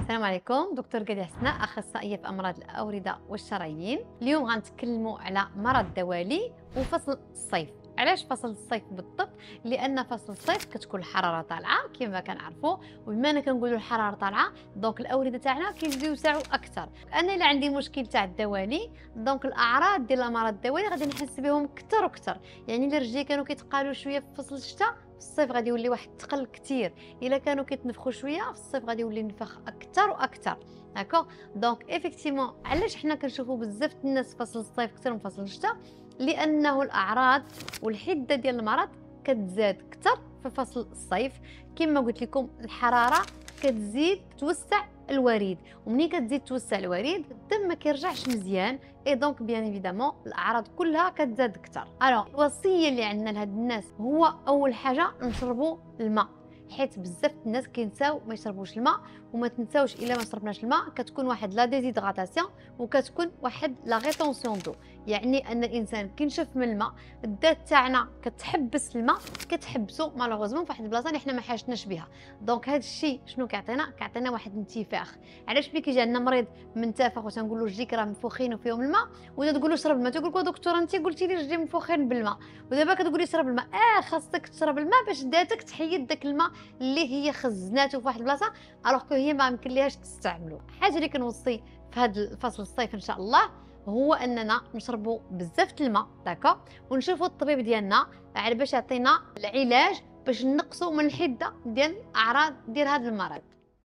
السلام عليكم. دكتور غادة حسناء، اخصائيه في امراض الاورده والشرايين. اليوم غنتكلموا على مرض دوالي وفصل الصيف. علاش فصل الصيف بالضبط؟ لان فصل الصيف كتكون الحراره طالعه كما كنعرفوا، وبما أنا كنقولوا الحراره طالعه دونك الاورده تاعنا كيزيدوا يوسعوا اكثر. انا الا عندي مشكل تاع الدوالي دونك الاعراض ديال مرض الدوالي غادي نحس بهم اكثر وكثر. يعني الا رجلي كانوا كيتقالوا شويه في فصل الشتاء، في الصيف غادي يولي واحد الثقل كثير. الا كانوا كيتنفخوا شويه في الصيف غادي يولي ينفخ اكثر واكثر. داكوغ، دونك ايفيكتيفمون علاش حنا كنشوفوا بزاف الناس في فصل الصيف اكثر من فصل الشتاء؟ لانه الاعراض والحده ديال المرض كتزاد اكثر في فصل الصيف. كما قلت لكم الحراره كتزيد توسع الوريد، ومنين كتزيد توسع الوريد الدم ما كيرجعش مزيان، اي دونك بيان ايفيدامون الاعراض كلها كتزاد اكثر. الوغ الوصيه اللي عندنا لهاد الناس هو اول حاجه نشربوا الماء، حيت بزاف الناس كينساو ما يشربوش الماء. وما تنساوش الا ما شربناش الماء كتكون واحد لا ديزيدغاتاسيون وكتكون واحد لا ريتونسيون دو، يعني ان الانسان كينشف من الماء، الذات تاعنا كتحبس الماء، كتحبسو مالوغوزمون فواحد البلاصه اللي حنا ما حاجتناش بها. دونك هذا الشيء شنو كيعطينا واحد الانتفاخ. علاش ملي كيجي عندنا مريض منتفخ وتنقول له رجليك راه منفوخين وفيهم الماء، ولا تقول له شرب الماء تقول لك دكتوره انت قلتي لي رجلي منفوخين بالماء ودابا كتقولي شرب الماء. خاصك تشرب الماء باش ذاتك تحيد داك الماء اللي هي خزناته في واحد البلاصه، الوغ كو هي ما يمكنليهاش تستعملو. الحاجه اللي كنوصي في هذا الفصل الصيف ان شاء الله هو اننا نشربوا بزاف الماء، داكو، ونشوفوا الطبيب ديالنا على باش يعطينا العلاج باش نقصوا من الحده ديال الاعراض ديال هذا المرض.